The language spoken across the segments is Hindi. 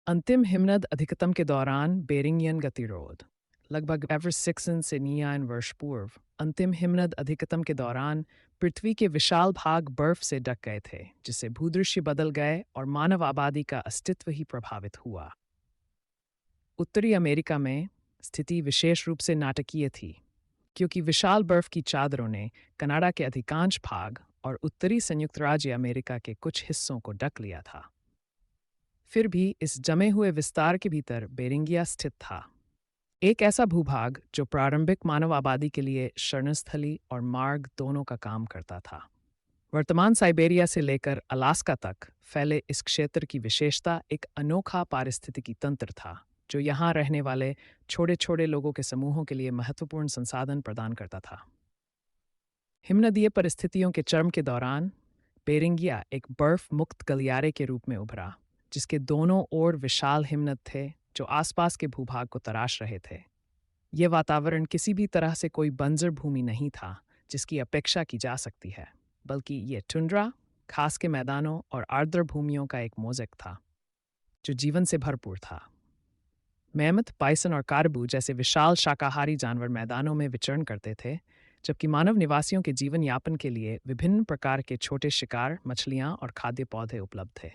अंतिम हिमनद अधिकतम के दौरान बेरिंगियन गतिरोध लगभग एवर 6 से नियान वर्ष पूर्व अंतिम हिमनद अधिकतम के दौरान पृथ्वी के विशाल भाग बर्फ से ढक गए थे, जिससे भूदृश्य बदल गए और मानव आबादी का अस्तित्व ही प्रभावित हुआ। उत्तरी अमेरिका में स्थिति विशेष रूप से नाटकीय थी, क्योंकि विशाल बर्फ की चादरों ने कनाडा के अधिकांश भाग और उत्तरी संयुक्त राज्य अमेरिका के कुछ हिस्सों को ढक लिया था। फिर भी इस जमे हुए विस्तार के भीतर बेरिंगिया स्थित था, एक ऐसा भूभाग जो प्रारंभिक मानव आबादी के लिए शरणस्थली और मार्ग दोनों का काम करता था। वर्तमान साइबेरिया से लेकर अलास्का तक फैले इस क्षेत्र की विशेषता एक अनोखा पारिस्थितिकी तंत्र था, जो यहाँ रहने वाले छोटे छोटे लोगों के समूहों के लिए महत्वपूर्ण संसाधन प्रदान करता था। हिमनदीय परिस्थितियों के चरम के दौरान बेरिंगिया एक बर्फ मुक्त गलियारे के रूप में उभरा, जिसके दोनों ओर विशाल हिमनद थे जो आसपास के भूभाग को तराश रहे थे। यह वातावरण किसी भी तरह से कोई बंजर भूमि नहीं था जिसकी अपेक्षा की जा सकती है, बल्कि ये टुंड्रा, घास के मैदानों और आर्द्र भूमियों का एक मोज़ेक था जो जीवन से भरपूर था। मैमथ, बाइसन और कार्बू जैसे विशाल शाकाहारी जानवर मैदानों में विचरण करते थे, जबकि मानव निवासियों के जीवन यापन के लिए विभिन्न प्रकार के छोटे शिकार, मछलियाँ और खाद्य पौधे उपलब्ध थे।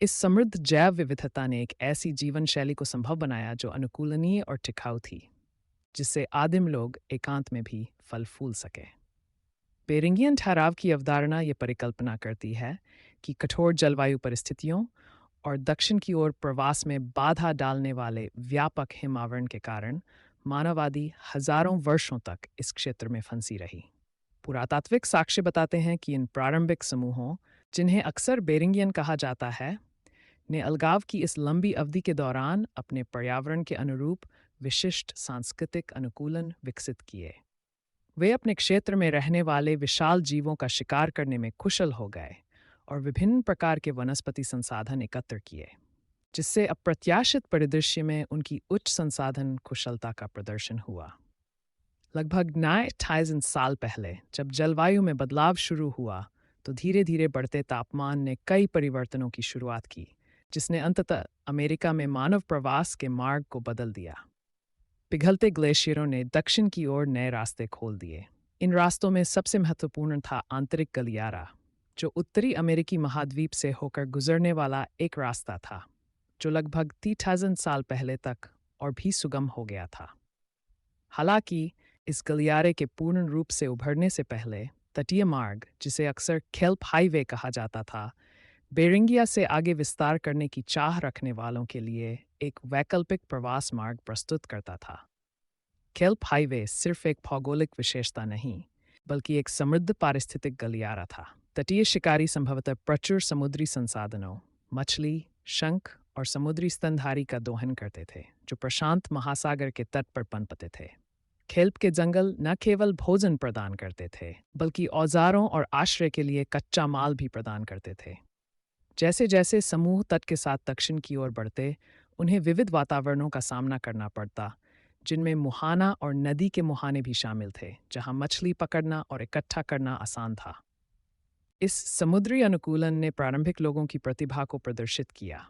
इस समृद्ध जैव विविधता ने एक ऐसी जीवन शैली को संभव बनाया जो अनुकूलनीय और टिकाऊ थी, जिससे आदिम लोग एकांत में भी फल फूल सके। बेरिंगियन ठहराव की अवधारणा ये परिकल्पना करती है कि कठोर जलवायु परिस्थितियों और दक्षिण की ओर प्रवास में बाधा डालने वाले व्यापक हिम आवरण के कारण मानवादी हजारों वर्षों तक इस क्षेत्र में फंसी रही। पुरातात्विक साक्ष्य बताते हैं कि इन प्रारंभिक समूहों, जिन्हें अक्सर बेरिंगियन कहा जाता है, ने अलगाव की इस लंबी अवधि के दौरान अपने पर्यावरण के अनुरूप विशिष्ट सांस्कृतिक अनुकूलन विकसित किए। वे अपने क्षेत्र में रहने वाले विशाल जीवों का शिकार करने में कुशल हो गए और विभिन्न प्रकार के वनस्पति संसाधन एकत्र किए, जिससे अप्रत्याशित परिदृश्य में उनकी उच्च संसाधन कुशलता का प्रदर्शन हुआ। लगभग 9,000 साल पहले जब जलवायु में बदलाव शुरू हुआ, तो धीरे धीरे बढ़ते तापमान ने कई परिवर्तनों की शुरुआत की, जिसने अंततः अमेरिका में मानव प्रवास के मार्ग को बदल दिया। पिघलते ग्लेशियरों ने दक्षिण की ओर नए रास्ते खोल दिए। इन रास्तों में सबसे महत्वपूर्ण था आंतरिक गलियारा, जो उत्तरी अमेरिकी महाद्वीप से होकर गुजरने वाला एक रास्ता था, जो लगभग 30,000 साल पहले तक और भी सुगम हो गया था। हालांकि इस गलियारे के पूर्ण रूप से उभरने से पहले तटीय मार्ग, जिसे अक्सर केल्प हाईवे कहा जाता था, बेरिंगिया से आगे विस्तार करने की चाह रखने वालों के लिए एक वैकल्पिक प्रवास मार्ग प्रस्तुत करता था। केल्प हाईवे सिर्फ एक भौगोलिक विशेषता नहीं, बल्कि एक समृद्ध पारिस्थितिक गलियारा था। तटीय शिकारी संभवतः प्रचुर समुद्री संसाधनों, मछली, शंख और समुद्री स्तनधारी का दोहन करते थे, जो प्रशांत महासागर के तट पर पनपते थे। केल्प के जंगल न केवल भोजन प्रदान करते थे, बल्कि औजारों और आश्रय के लिए कच्चा माल भी प्रदान करते थे। जैसे जैसे समूह तट के साथ दक्षिण की ओर बढ़ते, उन्हें विविध वातावरणों का सामना करना पड़ता, जिनमें मुहाना और नदी के मुहाने भी शामिल थे, जहां मछली पकड़ना और इकट्ठा करना आसान था। इस समुद्री अनुकूलन ने प्रारंभिक लोगों की प्रतिभा को प्रदर्शित किया,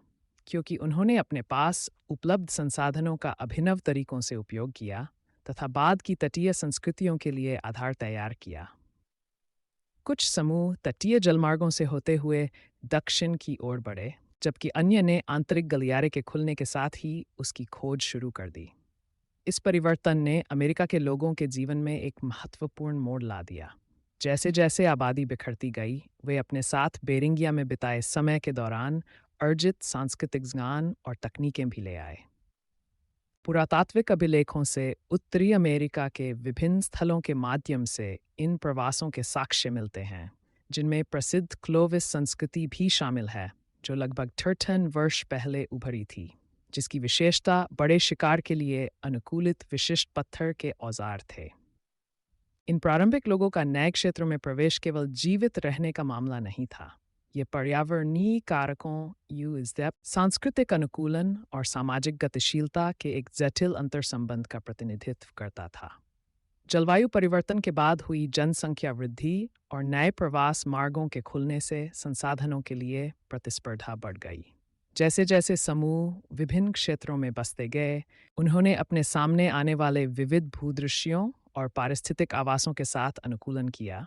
क्योंकि उन्होंने अपने पास उपलब्ध संसाधनों का अभिनव तरीकों से उपयोग किया तथा बाद की तटीय संस्कृतियों के लिए आधार तैयार किया। कुछ समूह तटीय जलमार्गों से होते हुए दक्षिण की ओर बढ़े, जबकि अन्य ने आंतरिक गलियारे के खुलने के साथ ही उसकी खोज शुरू कर दी। इस परिवर्तन ने अमेरिका के लोगों के जीवन में एक महत्वपूर्ण मोड़ ला दिया। जैसे जैसे आबादी बिखरती गई, वे अपने साथ बेरिंगिया में बिताए समय के दौरान अर्जित सांस्कृतिक ज्ञान और तकनीकें भी ले आए। पुरातात्विक अभिलेखों से उत्तरी अमेरिका के विभिन्न स्थलों के माध्यम से इन प्रवासों के साक्ष्य मिलते हैं, जिनमें प्रसिद्ध क्लोविस संस्कृति भी शामिल है, जो लगभग 13 वर्ष पहले उभरी थी, जिसकी विशेषता बड़े शिकार के लिए अनुकूलित विशिष्ट पत्थर के औजार थे। इन प्रारंभिक लोगों का नए क्षेत्रों में प्रवेश केवल जीवित रहने का मामला नहीं था। ये पर्यावरणीय कारकों, सांस्कृतिक अनुकूलन और सामाजिक गतिशीलता के एक जटिल अंतर्संबंध का प्रतिनिधित्व करता था। जलवायु परिवर्तन के बाद हुई जनसंख्या वृद्धि और नए प्रवास मार्गों के खुलने से संसाधनों के लिए प्रतिस्पर्धा बढ़ गई। जैसे जैसे समूह विभिन्न क्षेत्रों में बसते गए, उन्होंने अपने सामने आने वाले विविध भूदृश्यों और पारिस्थितिक आवासों के साथ अनुकूलन किया,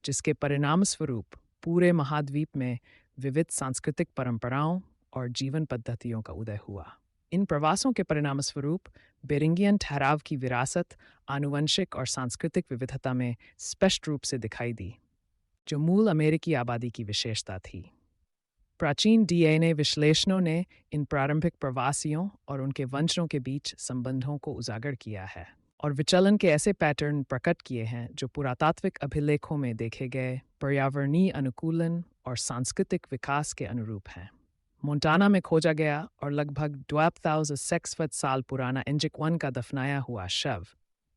जिसके परिणामस्वरूप पूरे महाद्वीप में विविध सांस्कृतिक परंपराओं और जीवन पद्धतियों का उदय हुआ। इन प्रवासों के परिणामस्वरूप बेरिंगियन ठहराव की विरासत आनुवंशिक और सांस्कृतिक विविधता में स्पष्ट रूप से दिखाई दी, जो मूल अमेरिकी आबादी की विशेषता थी। प्राचीन डीएनए विश्लेषणों ने इन प्रारंभिक प्रवासियों और उनके वंशजों के बीच संबंधों को उजागर किया है और विचलन के ऐसे पैटर्न प्रकट किए हैं जो पुरातात्विक अभिलेखों में देखे गए पर्यावरणीय अनुकूलन और सांस्कृतिक विकास के अनुरूप हैं। मोंटाना में खोजा गया और लगभग 12,600 साल पुराना एंजिक-1 का दफनाया हुआ शव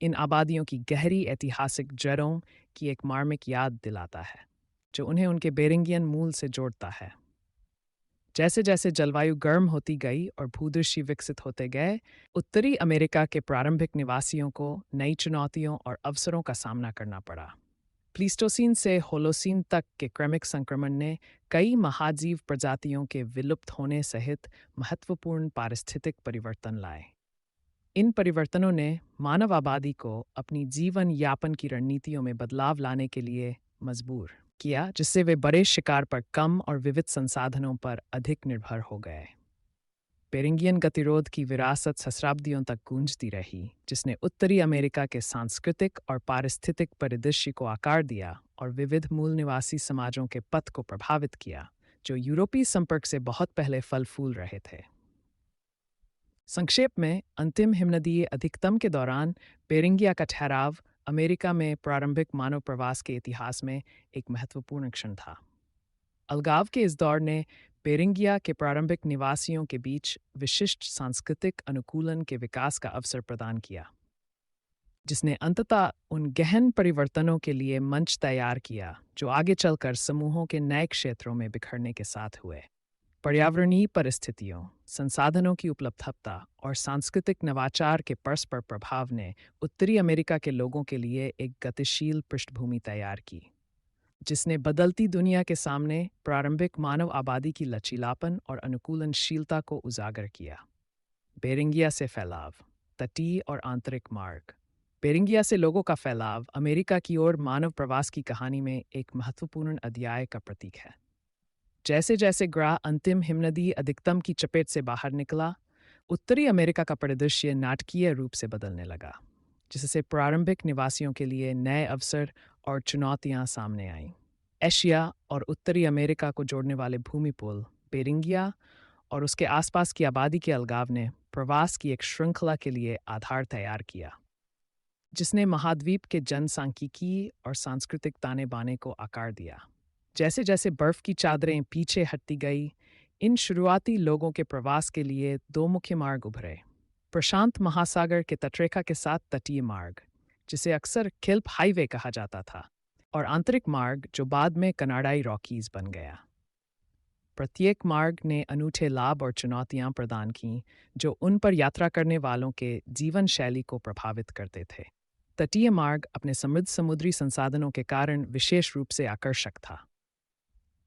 इन आबादियों की गहरी ऐतिहासिक जड़ों की एक मार्मिक याद दिलाता है, जो उन्हें उनके बेरिंगियन मूल से जोड़ता है। जैसे जैसे जलवायु गर्म होती गई और भूदृश्य विकसित होते गए, उत्तरी अमेरिका के प्रारंभिक निवासियों को नई चुनौतियों और अवसरों का सामना करना पड़ा। प्लीस्टोसीन से होलोसीन तक के क्रमिक संक्रमण ने कई महाजीव प्रजातियों के विलुप्त होने सहित महत्वपूर्ण पारिस्थितिक परिवर्तन लाए। इन परिवर्तनों ने मानव आबादी को अपनी जीवन यापन की रणनीतियों में बदलाव लाने के लिए मजबूर किया, जिससे वे बड़े शिकार पर कम और विविध संसाधनों पर अधिक निर्भर हो गए। बेरिंगियन गतिरोध की विरासत सहस्राब्दियों तक गूंजती रही, जिसने उत्तरी अमेरिका के सांस्कृतिक और पारिस्थितिक परिदृश्य को आकार दिया और विविध मूल निवासी समाजों के पथ को प्रभावित किया, जो यूरोपीय संपर्क से बहुत पहले फल फूल रहे थे। संक्षेप में, अंतिम हिमनदीय अधिकतम के दौरान बेरिंगिया का ठहराव अमेरिका में प्रारंभिक मानव प्रवास के इतिहास में एक महत्वपूर्ण क्षण था। अलगाव के इस दौर ने बेरिंगिया के प्रारंभिक निवासियों के बीच विशिष्ट सांस्कृतिक अनुकूलन के विकास का अवसर प्रदान किया, जिसने अंततः उन गहन परिवर्तनों के लिए मंच तैयार किया जो आगे चलकर समूहों के नए क्षेत्रों में बिखरने के साथ हुए। पर्यावरणीय परिस्थितियों, संसाधनों की उपलब्धता और सांस्कृतिक नवाचार के परस्पर प्रभाव ने उत्तरी अमेरिका के लोगों के लिए एक गतिशील पृष्ठभूमि तैयार की, जिसने बदलती दुनिया के सामने प्रारंभिक मानव आबादी की लचीलापन और अनुकूलनशीलता को उजागर किया। बेरिंगिया से फैलाव, तटीय और आंतरिक मार्ग। बेरिंगिया से लोगों का फैलाव अमेरिका की ओर मानव प्रवास की कहानी में एक महत्वपूर्ण अध्याय का प्रतीक है। जैसे जैसे ग्रह अंतिम हिमनदीय अधिकतम की चपेट से बाहर निकला, उत्तरी अमेरिका का परिदृश्य नाटकीय रूप से बदलने लगा, जिससे प्रारंभिक निवासियों के लिए नए अवसर और चुनौतियां सामने आईं। एशिया और उत्तरी अमेरिका को जोड़ने वाले भूमि पुल बेरिंगिया और उसके आसपास की आबादी के अलगाव ने प्रवास की एक श्रृंखला के लिए आधार तैयार किया, जिसने महाद्वीप के जनसांख्यिकीय और सांस्कृतिक ताने बाने को आकार दिया। जैसे जैसे बर्फ की चादरें पीछे हटती गई, इन शुरुआती लोगों के प्रवास के लिए दो मुख्य मार्ग उभरे। प्रशांत महासागर के तटरेखा के साथ तटीय मार्ग, जिसे अक्सर किल्प हाईवे कहा जाता था, और आंतरिक मार्ग जो बाद में कनाडाई रॉकीज बन गया। प्रत्येक मार्ग ने अनूठे लाभ और चुनौतियां प्रदान की, जो उन पर यात्रा करने वालों के जीवन शैली को प्रभावित करते थे। तटीय मार्ग अपने समृद्ध समुद्री संसाधनों के कारण विशेष रूप से आकर्षक था।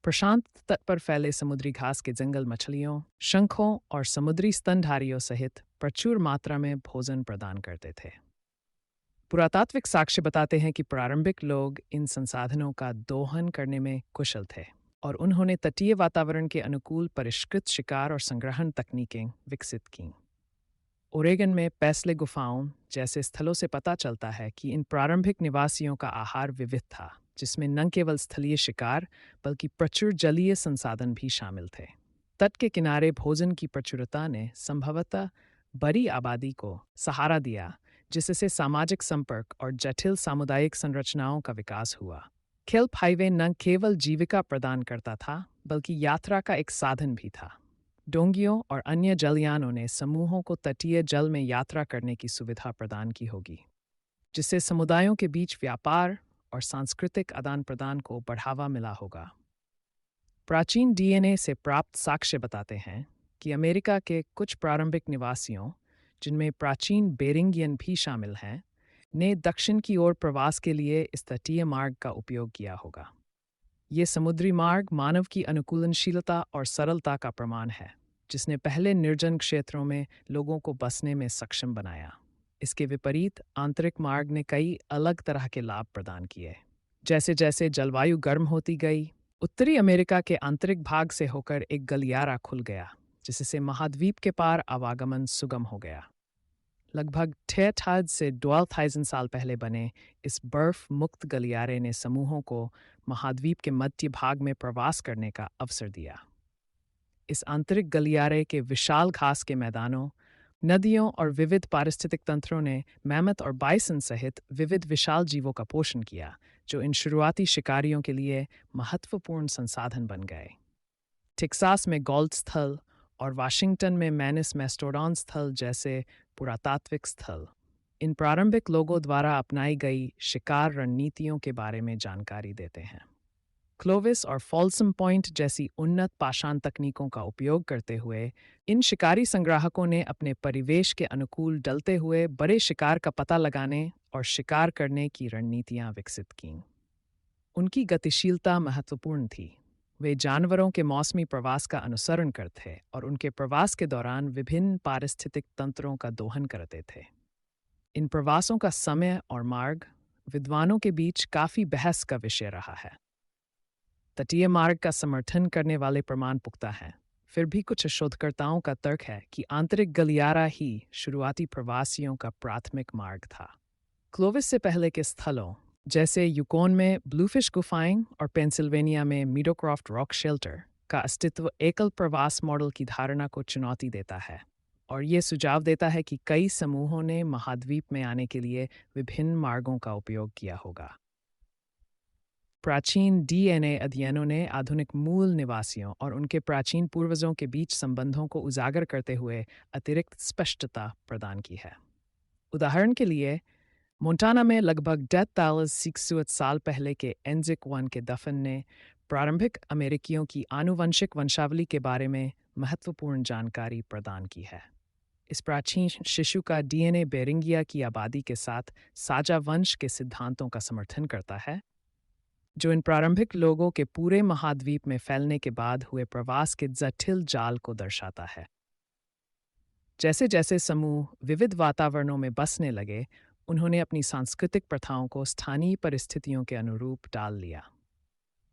प्रशांत तट पर फैले समुद्री घास के जंगल मछलियों, शंखों और समुद्री स्तनधारियों सहित प्रचुर मात्रा में भोजन प्रदान करते थे। पुरातात्विक साक्ष्य बताते हैं कि प्रारंभिक लोग इन संसाधनों का दोहन करने में कुशल थे और उन्होंने तटीय वातावरण के अनुकूल परिष्कृत शिकार और संग्रहण तकनीकें विकसित कीं। ओरेगन में पैसले गुफाओं जैसे स्थलों से पता चलता है कि इन प्रारंभिक निवासियों का आहार विविध था, जिसमें न केवल स्थलीय शिकार बल्कि प्रचुर जलीय संसाधन भी शामिल थे। तट के किनारे भोजन की प्रचुरता ने संभवतः बड़ी आबादी को सहारा दिया, जिससे सामाजिक संपर्क और जटिल सामुदायिक संरचनाओं का विकास हुआ। किल्प हाईवे न केवल जीविका प्रदान करता था, बल्कि यात्रा का एक साधन भी था। डोंगियों और अन्य जलयानों ने समूहों को तटीय जल में यात्रा करने की सुविधा प्रदान की होगी, जिससे समुदायों के बीच व्यापार और सांस्कृतिक आदान प्रदान को बढ़ावा मिला होगा। प्राचीन डीएनए से प्राप्त साक्ष्य बताते हैं कि अमेरिका के कुछ प्रारंभिक निवासियों, जिनमें प्राचीन बेरिंगियन भी शामिल हैं, ने दक्षिण की ओर प्रवास के लिए इस तटीय मार्ग का उपयोग किया होगा। ये समुद्री मार्ग मानव की अनुकूलनशीलता और सरलता का प्रमाण है। जिसने पहले निर्जन क्षेत्रों में लोगों को बसने में सक्षम बनाया। इसके विपरीत आंतरिक मार्ग ने कई अलग तरह के लाभ प्रदान किए। जैसे जैसे जलवायु गर्म होती गई, उत्तरी अमेरिका के आंतरिक भाग से होकर एक गलियारा खुल गया, जिससे महाद्वीप के पार आवागमन सुगम हो गया। लगभग 6,000 से 12,000 साल पहले बने इस बर्फ मुक्त गलियारे ने समूहों को महाद्वीप के मध्य भाग में प्रवास करने का अवसर दिया। इस आंतरिक गलियारे के विशाल घास के मैदानों, नदियों और विविध पारिस्थितिक तंत्रों ने मैमथ और बाइसन सहित विविध विशाल जीवों का पोषण किया, जो इन शुरुआती शिकारियों के लिए महत्वपूर्ण संसाधन बन गए। टेक्सास में गोल्ड स्थल और वाशिंगटन में मैनिस मैस्टोडॉन स्थल जैसे पुरातात्विक स्थल इन प्रारंभिक लोगों द्वारा अपनाई गई शिकार रणनीतियों के बारे में जानकारी देते हैं। क्लोविस और फॉल्सम पॉइंट जैसी उन्नत पाषाण तकनीकों का उपयोग करते हुए इन शिकारी संग्राहकों ने अपने परिवेश के अनुकूल डलते हुए बड़े शिकार का पता लगाने और शिकार करने की रणनीतियां विकसित कीं। उनकी गतिशीलता महत्वपूर्ण थी। वे जानवरों के मौसमी प्रवास का अनुसरण करते और उनके प्रवास के दौरान विभिन्न पारिस्थितिक तंत्रों का दोहन करते थे। इन प्रवासों का समय और मार्ग विद्वानों के बीच काफी बहस का विषय रहा है। तटीय मार्ग का समर्थन करने वाले प्रमाण पुख्ता हैं, फिर भी कुछ शोधकर्ताओं का तर्क है कि आंतरिक गलियारा ही शुरुआती प्रवासियों का प्राथमिक मार्ग था। क्लोविस से पहले के स्थलों जैसे यूकोन में ब्लूफिश गुफाएं और पेंसिल्वेनिया में मीडोक्रॉफ्ट रॉक शेल्टर का अस्तित्व एकल प्रवास मॉडल की धारणा को चुनौती देता है और ये सुझाव देता है कि कई समूहों ने महाद्वीप में आने के लिए विभिन्न मार्गों का उपयोग किया होगा। प्राचीन डीएनए अध्ययनों ने आधुनिक मूल निवासियों और उनके प्राचीन पूर्वजों के बीच संबंधों को उजागर करते हुए अतिरिक्त स्पष्टता प्रदान की है। उदाहरण के लिए, मोंटाना में लगभग 10,600 साल पहले के एंजिक वन के दफन ने प्रारंभिक अमेरिकियों की आनुवंशिक वंशावली के बारे में महत्वपूर्ण जानकारी प्रदान की है। इस प्राचीन शिशु का डीएनए बेरिंगिया की आबादी के साथ साझा वंश के सिद्धांतों का समर्थन करता है, जो इन प्रारंभिक लोगों के पूरे महाद्वीप में फैलने के बाद हुए प्रवास के जटिल जाल को दर्शाता है। जैसे जैसे समूह विविध वातावरणों में बसने लगे, उन्होंने अपनी सांस्कृतिक प्रथाओं को स्थानीय परिस्थितियों के अनुरूप डाल लिया।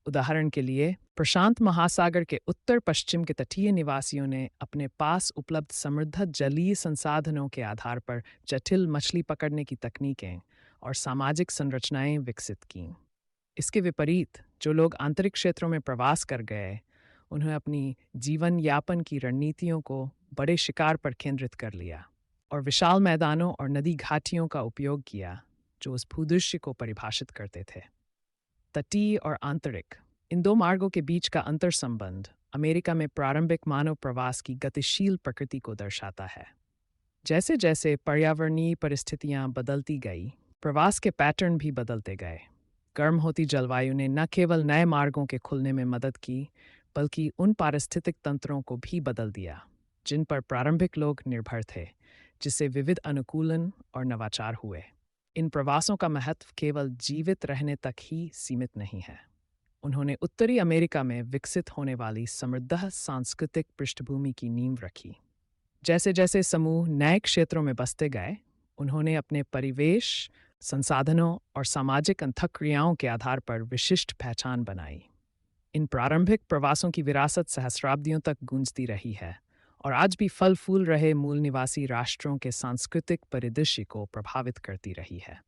उदाहरण के लिए, प्रशांत महासागर के उत्तर पश्चिम के तटीय निवासियों ने अपने पास उपलब्ध समृद्ध जलीय संसाधनों के आधार पर जटिल मछली पकड़ने की तकनीकें और सामाजिक संरचनाएं विकसित कीं। इसके विपरीत, जो लोग आंतरिक क्षेत्रों में प्रवास कर गए, उन्हें अपनी जीवन यापन की रणनीतियों को बड़े शिकार पर केंद्रित कर लिया और विशाल मैदानों और नदी घाटियों का उपयोग किया, जो उस भूदृश्य को परिभाषित करते थे। तटीय और आंतरिक इन दो मार्गों के बीच का अंतर संबंध अमेरिका में प्रारंभिक मानव प्रवास की गतिशील प्रकृति को दर्शाता है। जैसे जैसे पर्यावरणीय परिस्थितियां बदलती गई, प्रवास के पैटर्न भी बदलते गए। गर्म होती जलवायु ने न केवल नए मार्गों के खुलने में मदद की, बल्कि उन पारिस्थितिक तंत्रों को भी बदल दिया जिन पर प्रारंभिक लोग निर्भर थे, जिससे विविध अनुकूलन और नवाचार हुए। इन प्रवासों का महत्व केवल जीवित रहने तक ही सीमित नहीं है। उन्होंने उत्तरी अमेरिका में विकसित होने वाली समृद्ध सांस्कृतिक पृष्ठभूमि की नींव रखी। जैसे जैसे समूह नए क्षेत्रों में बसते गए, उन्होंने अपने परिवेश, संसाधनों और सामाजिक अंतःक्रियाओं के आधार पर विशिष्ट पहचान बनाई। इन प्रारंभिक प्रवासों की विरासत सहस्राब्दियों तक गूंजती रही है और आज भी फल फूल रहे मूल निवासी राष्ट्रों के सांस्कृतिक परिदृश्य को प्रभावित करती रही है।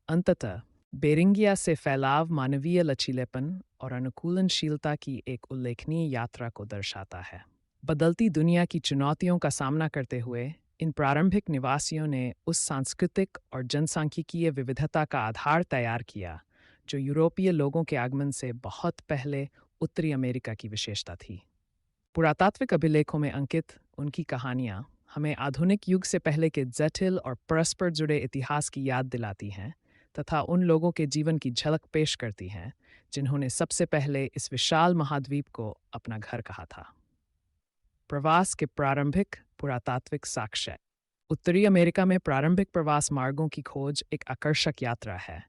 अंततः, बेरिंगिया से फैलाव मानवीय लचीलेपन और अनुकूलनशीलता की एक उल्लेखनीय यात्रा को दर्शाता है। बदलती दुनिया की चुनौतियों का सामना करते हुए इन प्रारंभिक निवासियों ने उस सांस्कृतिक और जनसांख्यिकीय विविधता का आधार तैयार किया जो यूरोपीय लोगों के आगमन से बहुत पहले उत्तरी अमेरिका की विशेषता थी। पुरातात्विक अभिलेखों में अंकित उनकी कहानियां हमें आधुनिक युग से पहले के जटिल और परस्पर जुड़े इतिहास की याद दिलाती हैं तथा उन लोगों के जीवन की झलक पेश करती हैं जिन्होंने सबसे पहले इस विशाल महाद्वीप को अपना घर कहा था। प्रवास के प्रारंभिक पुरातात्विक साक्ष्य। उत्तरी अमेरिका में प्रारंभिक प्रवास मार्गों की खोज एक आकर्षक यात्रा है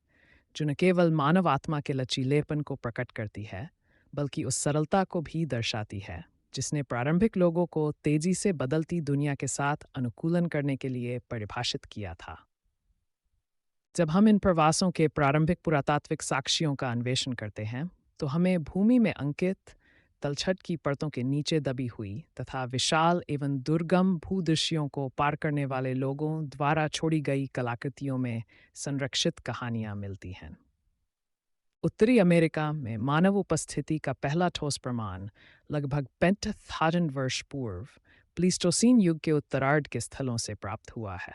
जो न केवल मानव आत्मा के लचीलेपन को प्रकट करती है, बल्कि उस सरलता को भी दर्शाती है जिसने प्रारंभिक लोगों को तेजी से बदलती दुनिया के साथ अनुकूलन करने के लिए परिभाषित किया था। जब हम इन प्रवासों के प्रारंभिक पुरातात्विक साक्ष्यों का अन्वेषण करते हैं, तो हमें भूमि में अंकित तलछट की परतों के नीचे दबी हुई तथा विशाल एवं दुर्गम भूदृश्यों को पार करने वाले लोगों द्वारा छोड़ी गई कलाकृतियों में संरक्षित कहानियां मिलती हैं। उत्तरी अमेरिका में मानव उपस्थिति का पहला ठोस प्रमाण लगभग 65,000 वर्ष पूर्व प्लीस्टोसीन युग के उत्तरार्ध के स्थलों से प्राप्त हुआ है।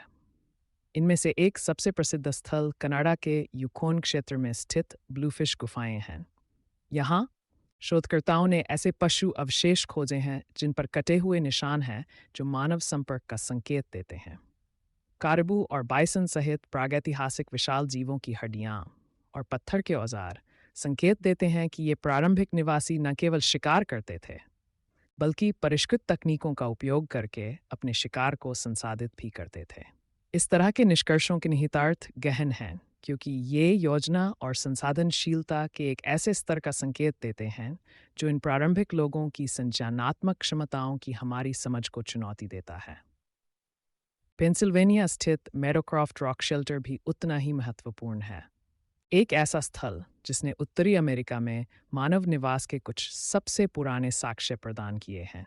इनमें से एक सबसे प्रसिद्ध स्थल कनाडा के यूकोन क्षेत्र में स्थित ब्लूफिश गुफाएं हैं। यहाँ शोधकर्ताओं ने ऐसे पशु अवशेष खोजे हैं जिन पर कटे हुए निशान हैं जो मानव संपर्क का संकेत देते हैं। कार्ibou और बाइसन सहित प्रागैतिहासिक विशाल जीवों की हड्डियां और पत्थर के औजार संकेत देते हैं कि ये प्रारंभिक निवासी न केवल शिकार करते थे, बल्कि परिष्कृत तकनीकों का उपयोग करके अपने शिकार को संसाधित भी करते थे। इस तरह के निष्कर्षों के निहितार्थ गहन हैं, क्योंकि ये योजना और संसाधनशीलता के एक ऐसे स्तर का संकेत देते हैं जो इन प्रारंभिक लोगों की संज्ञानात्मक क्षमताओं की हमारी समझ को चुनौती देता है। पेंसिल्वेनिया स्थित मेडोक्रॉफ्ट रॉक शेल्टर भी उतना ही महत्वपूर्ण है, एक ऐसा स्थल जिसने उत्तरी अमेरिका में मानव निवास के कुछ सबसे पुराने साक्ष्य प्रदान किए हैं।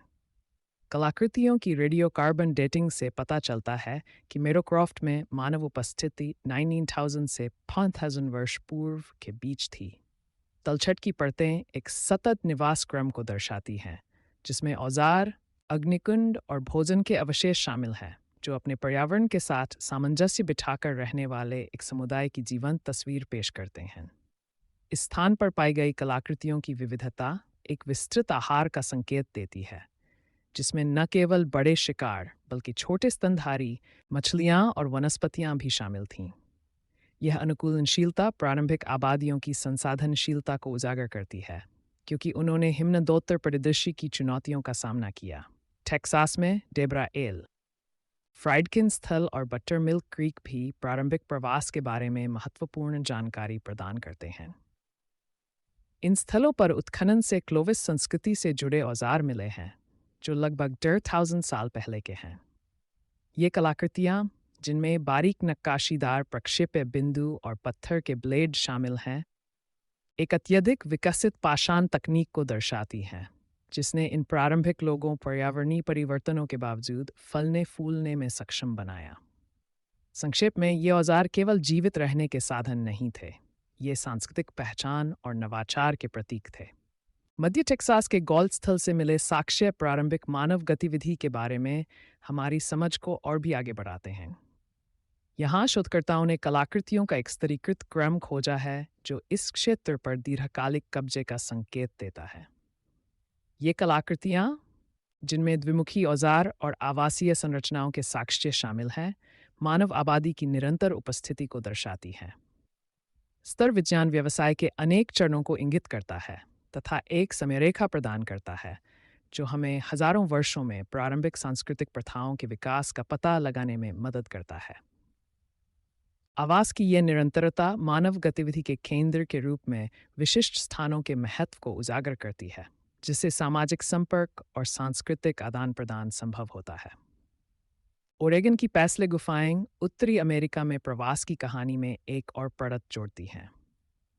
कलाकृतियों की रेडियो कार्बन डेटिंग से पता चलता है कि मेडोक्रॉफ्ट में मानव उपस्थिति 19,000 से 5,000 वर्ष पूर्व के बीच थी। तलछट की परतें एक सतत निवास क्रम को दर्शाती हैं, जिसमें औजार, अग्निकुंड और भोजन के अवशेष शामिल हैं, जो अपने पर्यावरण के साथ सामंजस्य बिठाकर रहने वाले एक समुदाय की जीवंत तस्वीर पेश करते हैं। इस स्थान पर पाई गई कलाकृतियों की विविधता एक विस्तृत आहार का संकेत देती है, जिसमें न केवल बड़े शिकार बल्कि छोटे स्तनधारी मछलियां और वनस्पतियां भी शामिल थीं। यह अनुकूलनशीलता प्रारंभिक आबादियों की संसाधनशीलता को उजागर करती है, क्योंकि उन्होंने हिमनदोत्तर परिदृश्य की चुनौतियों का सामना किया। टेक्सास में डेब्रा एल, फ्राइडकिन स्थल और बटरमिल्क क्रीक भी प्रारंभिक प्रवास के बारे में महत्वपूर्ण जानकारी प्रदान करते हैं। इन स्थलों पर उत्खनन से क्लोविस संस्कृति से जुड़े औजार मिले हैं, जो लगभग 1,500 साल पहले के हैं। ये कलाकृतियाँ, जिनमें बारीक नक्काशीदार प्रक्षेप्य बिंदु और पत्थर के ब्लेड शामिल हैं, एक अत्यधिक विकसित पाषाण तकनीक को दर्शाती हैं, जिसने इन प्रारंभिक लोगों पर्यावरणीय परिवर्तनों के बावजूद फलने फूलने में सक्षम बनाया। संक्षेप में, ये औजार केवल जीवित रहने के साधन नहीं थे, ये सांस्कृतिक पहचान और नवाचार के प्रतीक थे। मध्य टेक्सास के गॉल्ड स्थल से मिले साक्ष्य प्रारंभिक मानव गतिविधि के बारे में हमारी समझ को और भी आगे बढ़ाते हैं। यहाँ शोधकर्ताओं ने कलाकृतियों का एक स्तरीकृत क्रम खोजा है जो इस क्षेत्र पर दीर्घकालिक कब्जे का संकेत देता है। ये कलाकृतियाँ, जिनमें द्विमुखी औजार और आवासीय संरचनाओं के साक्ष्य शामिल हैं, मानव आबादी की निरंतर उपस्थिति को दर्शाती हैं। स्तर विज्ञान व्यवसाय के अनेक चरणों को इंगित करता है तथा एक समयरेखा प्रदान करता है, जो हमें हजारों वर्षों में प्रारंभिक सांस्कृतिक प्रथाओं के विकास का पता लगाने में मदद करता है। आवास की यह निरंतरता मानव गतिविधि के केंद्र के रूप में विशिष्ट स्थानों के महत्व को उजागर करती है, जिससे सामाजिक संपर्क और सांस्कृतिक आदान प्रदान संभव होता है। ओरेगन की पैसले गुफाएं उत्तरी अमेरिका में प्रवास की कहानी में एक और परत जोड़ती हैं।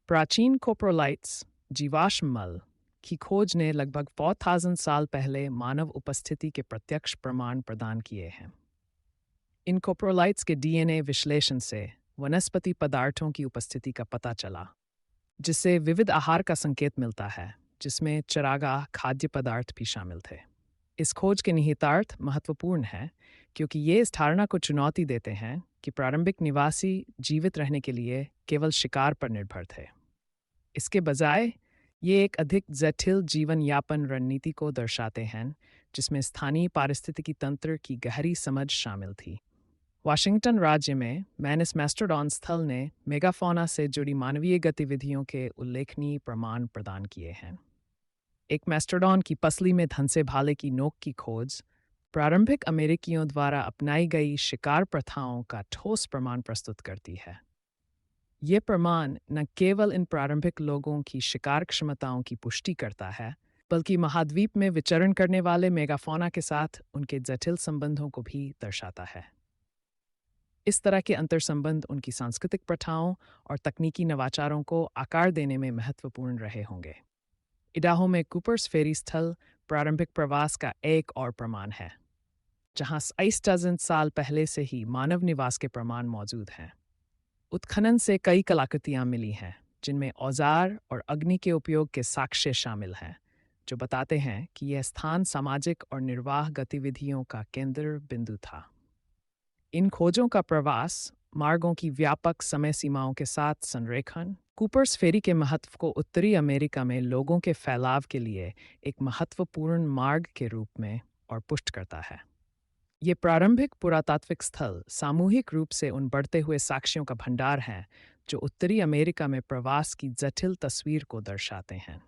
प्राचीन कोप्रोलाइट्स जीवाश्म मल की खोज ने लगभग 4,000 साल पहले मानव उपस्थिति के प्रत्यक्ष प्रमाण प्रदान किए हैं। इन कोप्रोलाइट्स के डीएनए विश्लेषण से वनस्पति पदार्थों की उपस्थिति का पता चला, जिससे विविध आहार का संकेत मिलता है, जिसमें चरागाह खाद्य पदार्थ भी शामिल थे। इस खोज के निहितार्थ महत्वपूर्ण है, क्योंकि ये इस धारणा को चुनौती देते हैं कि प्रारंभिक निवासी जीवित रहने के लिए केवल शिकार पर निर्भर थे। इसके बजाय ये एक अधिक जटिल जीवन यापन रणनीति को दर्शाते हैं, जिसमें स्थानीय पारिस्थितिकी तंत्र की गहरी समझ शामिल थी। वाशिंगटन राज्य में मैनिस मैस्टरडॉन स्थल ने मेगाफौना से जुड़ी मानवीय गतिविधियों के उल्लेखनीय प्रमाण प्रदान किए हैं। एक मैस्टरडॉन की पसली में धंसे भाले की नोक की खोज प्रारंभिक अमेरिकियों द्वारा अपनाई गई शिकार प्रथाओं का ठोस प्रमाण प्रस्तुत करती है। ये प्रमाण न केवल इन प्रारंभिक लोगों की शिकार क्षमताओं की पुष्टि करता है, बल्कि महाद्वीप में विचरण करने वाले मेगाफौना के साथ उनके जटिल संबंधों को भी दर्शाता है। इस तरह के अंतर्संबंध उनकी सांस्कृतिक प्रथाओं और तकनीकी नवाचारों को आकार देने में महत्वपूर्ण रहे होंगे। इडाहो में कूपर्स फेरी स्थल प्रारंभिक प्रवास का एक और प्रमाण है, जहां 22,000 साल पहले से ही मानव निवास के प्रमाण मौजूद हैं। उत्खनन से कई कलाकृतियां मिली हैं, जिनमें औजार और अग्नि के उपयोग के साक्ष्य शामिल हैं, जो बताते हैं कि यह स्थान सामाजिक और निर्वाह गतिविधियों का केंद्र बिंदु था। इन खोजों का प्रवास मार्गों की व्यापक समय सीमाओं के साथ संरेखन कूपर्स फेरी के महत्व को उत्तरी अमेरिका में लोगों के फैलाव के लिए एक महत्वपूर्ण मार्ग के रूप में और पुष्ट करता है। ये प्रारंभिक पुरातात्विक स्थल सामूहिक रूप से उन बढ़ते हुए साक्ष्यों का भंडार हैं, जो उत्तरी अमेरिका में प्रवास की जटिल तस्वीर को दर्शाते हैं।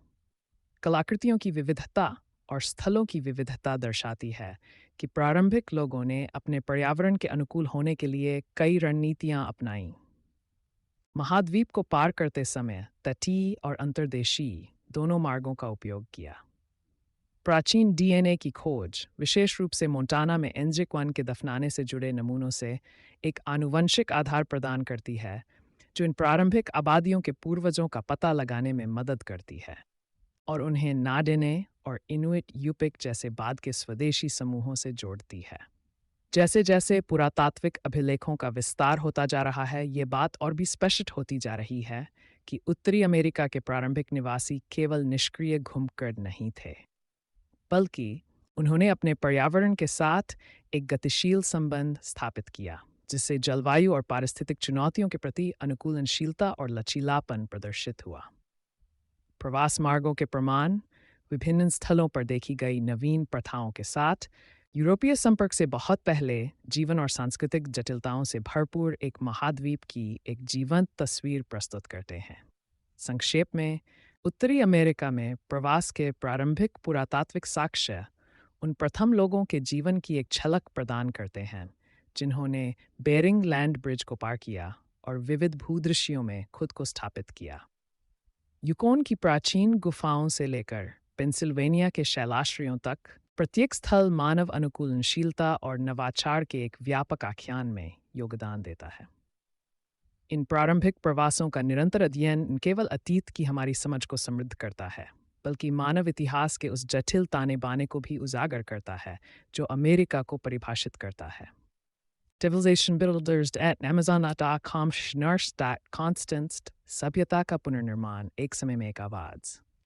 कलाकृतियों की विविधता और स्थलों की विविधता दर्शाती है कि प्रारंभिक लोगों ने अपने पर्यावरण के अनुकूल होने के लिए कई रणनीतियां अपनाईं। महाद्वीप को पार करते समय तटीय और अंतर्देशीय दोनों मार्गों का उपयोग किया। प्राचीन डीएनए की खोज, विशेष रूप से मोंटाना में एंजिक-1 के दफनाने से जुड़े नमूनों से एक आनुवंशिक आधार प्रदान करती है, जो इन प्रारंभिक आबादियों के पूर्वजों का पता लगाने में मदद करती है और उन्हें नाडेने और इनुइट यूपिक जैसे बाद के स्वदेशी समूहों से जोड़ती है। जैसे जैसे पुरातात्विक अभिलेखों का विस्तार होता जा रहा है, ये बात और भी स्पष्ट होती जा रही है कि उत्तरी अमेरिका के प्रारंभिक निवासी केवल निष्क्रिय घुमक्कड़ नहीं थे, बल्कि उन्होंने अपने पर्यावरण के साथ एक गतिशील संबंध स्थापित किया, जिससे जलवायु और पारिस्थितिक चुनौतियों के प्रति अनुकूलनशीलता और लचीलापन प्रदर्शित हुआ। प्रवास मार्गों के प्रमाण विभिन्न स्थलों पर देखी गई नवीन प्रथाओं के साथ यूरोपीय संपर्क से बहुत पहले जीवन और सांस्कृतिक जटिलताओं से भरपूर एक महाद्वीप की एक जीवंत तस्वीर प्रस्तुत करते हैं। संक्षेप में, उत्तरी अमेरिका में प्रवास के प्रारंभिक पुरातात्विक साक्ष्य उन प्रथम लोगों के जीवन की एक झलक प्रदान करते हैं, जिन्होंने बेरिंग लैंड ब्रिज को पार किया और विविध भूदृश्यों में खुद को स्थापित किया। यूकोन की प्राचीन गुफाओं से लेकर पेंसिल्वेनिया के शैलाश्रयों तक, प्रत्येक स्थल मानव अनुकूलनशीलता और नवाचार के एक व्यापक आख्यान में योगदान देता है। इन प्रारंभिक प्रवासों का निरंतर अध्ययन न केवल अतीत की हमारी समझ को समृद्ध करता है, बल्कि मानव इतिहास के उस जटिल ताने बाने को भी उजागर करता है जो अमेरिका को परिभाषित करता है। civilizationbuilders@amazon.com/constance सभ्यता का पुनर्निर्माण एक समय में एक आवाज।